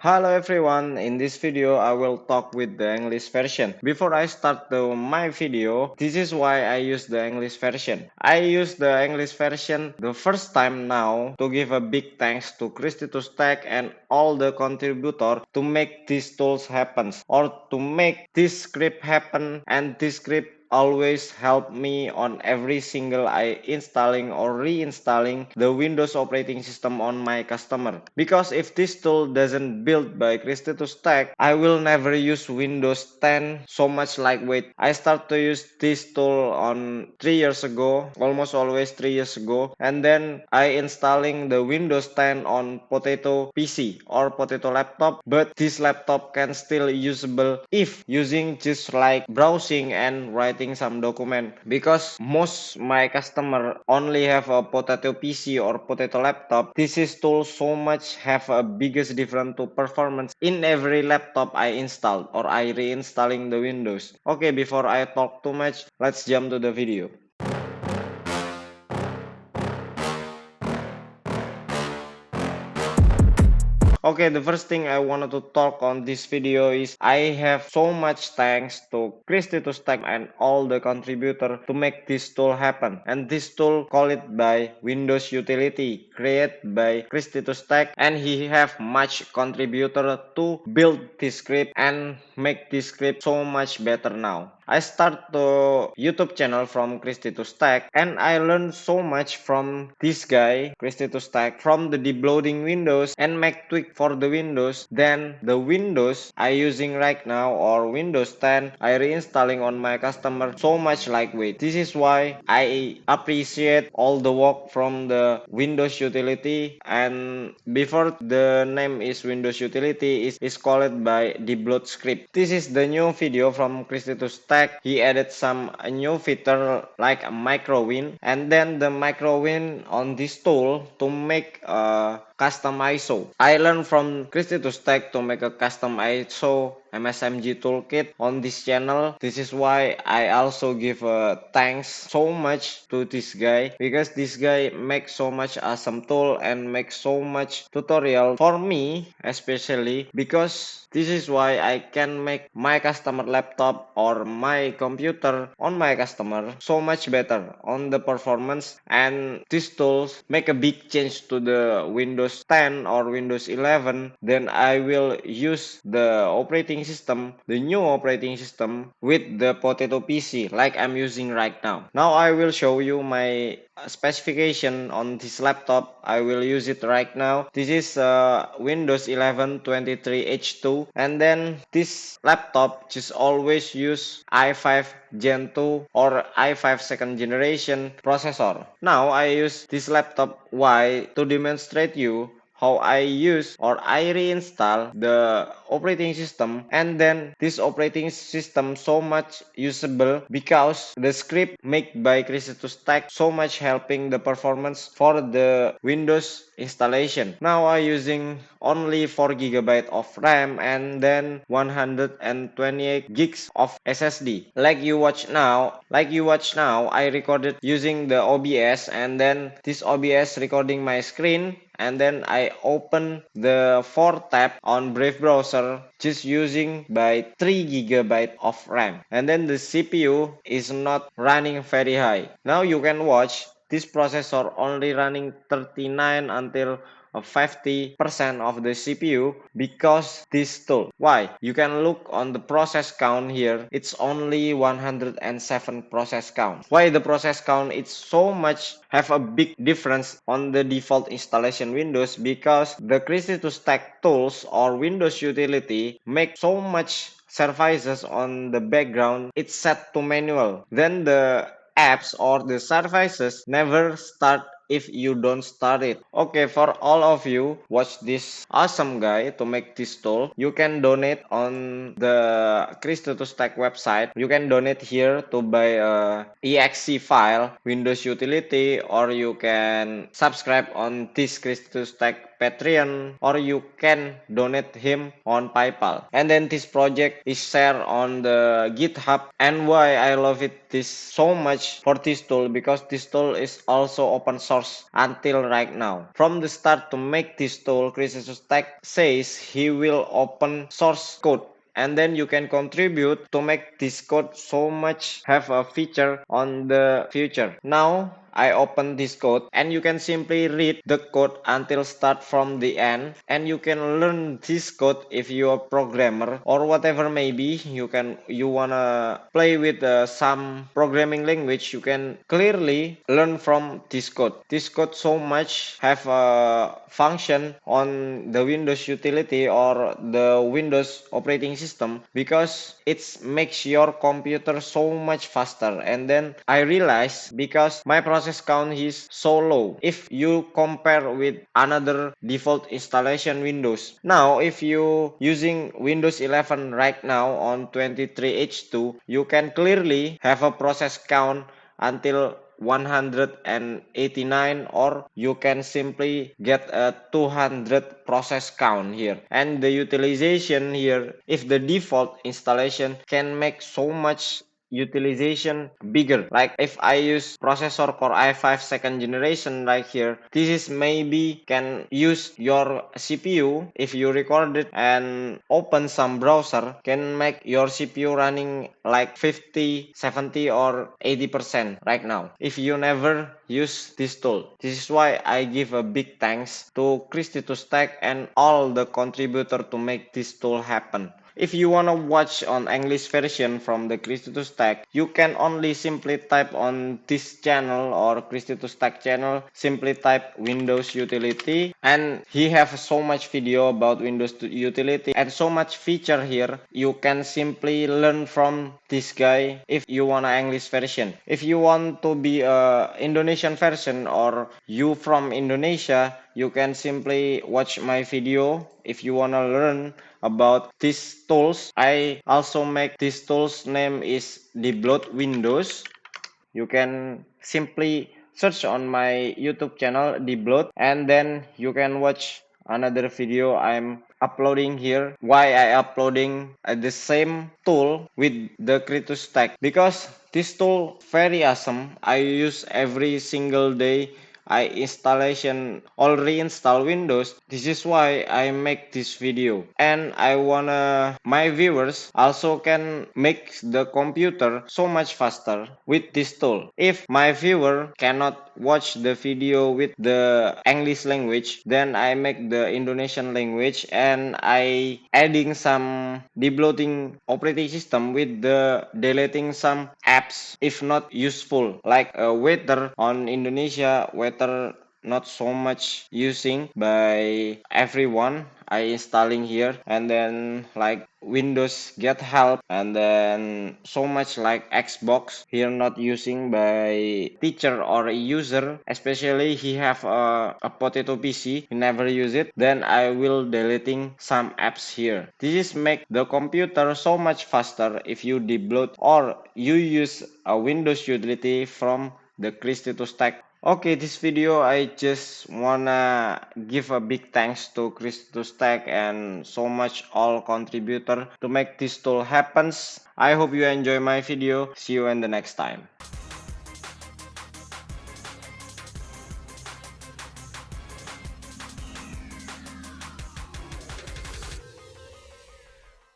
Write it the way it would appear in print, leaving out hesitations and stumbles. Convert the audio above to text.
Hello everyone, in this video I will talk with the English version. Before I start my video, this is why I use the English version. I use the English version the first time now to give a big thanks to Christitus Tech and all the contributor to make these tools happen or to make this script happen, and this script always help me on every single I installing or reinstalling the Windows operating system on my customer. Because if this tool doesn't build by Christitus Tech, I will never use Windows 10 so much lightweight. I start to use this tool on 3 years ago, almost always 3 years ago, and then I installing the Windows 10 on Potato PC or Potato laptop, but this laptop can still usable if using just like browsing and writing some document, because most my customer only have a Potato PC or Potato laptop. This is tool so much have a biggest difference to performance in every laptop I installed or I reinstalling the Windows. Okay, before I talk too much, let's jump to the video. Okay, the first thing I wanted to talk on this video is I have so much thanks to Christitus Tech and all the contributor to make this tool happen. And this tool call it by Windows Utility created by Christitus Tech, and he have much contributor to build this script and make this script so much better now. I start the YouTube channel from Christitus Tech, and I learned so much from this guy, Christitus Tech, from the debloating Windows and make tweak for the Windows. Then the Windows I using right now or Windows 10 I reinstalling on my customer so much lightweight. This is why I appreciate all the work from the Windows Utility, and before the name is Windows Utility is called by debloat script. This is the new video from Christitus Tech. He added some new feature like a micro win, and then the micro win on this tool to make a custom ISO. I learned from Christitus Tech to make a custom ISO MSMG toolkit on this channel. This is why I also give a thanks so much to this guy, because this guy makes so much awesome tool and makes so much tutorial for me, especially because this is why I can make my customer laptop or my computer on my customer so much better on the performance, and these tools make a big change to the Windows 10 or Windows 11. Then I will use the operating system, the new operating system with the Potato PC like I'm using right now. Now I will show you my specification on this laptop. I will use it right now. This is Windows 11 23H2, and then this laptop just always use i5 Gen 2 or i5 second generation processor. Now I use this laptop why to demonstrate you how I use or I reinstall the operating system, and then this operating system so much usable because the script made by Christitus Tech so much helping the performance for the Windows installation. Now I using only 4 GB of RAM and then 128 gigs of SSD. Like you watch now, I recorded using the OBS, and then this OBS recording my screen, and then I open the 4 tab on Brave browser just using by 3 GB of RAM, and then the CPU is not running very high. Now you can watch this processor only running 39 until 50% of the CPU because this tool. Why? You can look on the process count here. It's only 107 process count. Why the process count it's so much have a big difference on the default installation Windows? Because the Christitus Tech tools or Windows Utility make so much services on the background. It's set to manual. Then the apps or the services never start if you don't start it. Okay, for all of you watch this awesome guy to make this tool, you can donate on the Christitus Tech website. You can donate here to buy a exe file Windows Utility, or you can subscribe on this Christitus Tech Patreon, or you can donate him on PayPal. And then this project is shared on the GitHub. And why I love it this so much for this tool, because this tool is also open source until right now. From the start to make this tool, ChrisToTech says he will open source code, and then you can contribute to make this code so much have a feature on the future. Now I open this code, and you can simply read the code until start from the end, and you can learn this code. If you are programmer or whatever, maybe you wanna play with some programming language, you can clearly learn from this code. This code so much have a function on the Windows utility or the Windows operating system, because it makes your computer so much faster. And then I realized, because my process count is so low if you compare with another default installation Windows. Now if you using Windows 11 right now on 23H2, you can clearly have a process count until 189, or you can simply get a 200 process count here. And the utilization here, if the default installation can make so much utilization bigger, like if I use processor Core i5 second generation right here, this is maybe can use your CPU. If you record it and open some browser, can make your CPU running like 50, 70 or 80% right now if you never use this tool. This is why I give a big thanks to ChrisToTech and all the contributor to make this tool happen. If you wanna watch on English version from the ChrisToTech, you can only simply type on this channel or ChrisToTech channel, simply type Windows utility, and he have so much video about Windows utility and so much feature here. You can simply learn from this guy if you want an English version. If you want to be a Indonesian version or you from Indonesia, you can simply watch my video if you wanna learn about these tools. I also make these tools, name is Debloat Windows. You can simply search on my YouTube channel Debloat, and then you can watch another video I'm uploading here. Why I uploading the same tool with the ChrisToTech, because this tool very awesome. I use every single day. I installation or reinstall Windows. This is why I make this video, and I wanna my viewers also can make the computer so much faster with this tool. If my viewer cannot watch the video with the English language, then I make the Indonesian language, and I adding some debloating operating system with the deleting some apps if not useful, like weather on Indonesia. Weather not so much using by everyone. I installing here, and then like Windows get help, and then so much like Xbox here not using by teacher or a user, especially he have a potato PC, he never use it, then I will deleting some apps here. This is make the computer so much faster if you debloat or you use a Windows utility from the ChrisToTech. Okay, this video I just wanna give a big thanks to ChrisToTech and so much all contributor to make this tool happens. I hope you enjoy my video. See you in the next time.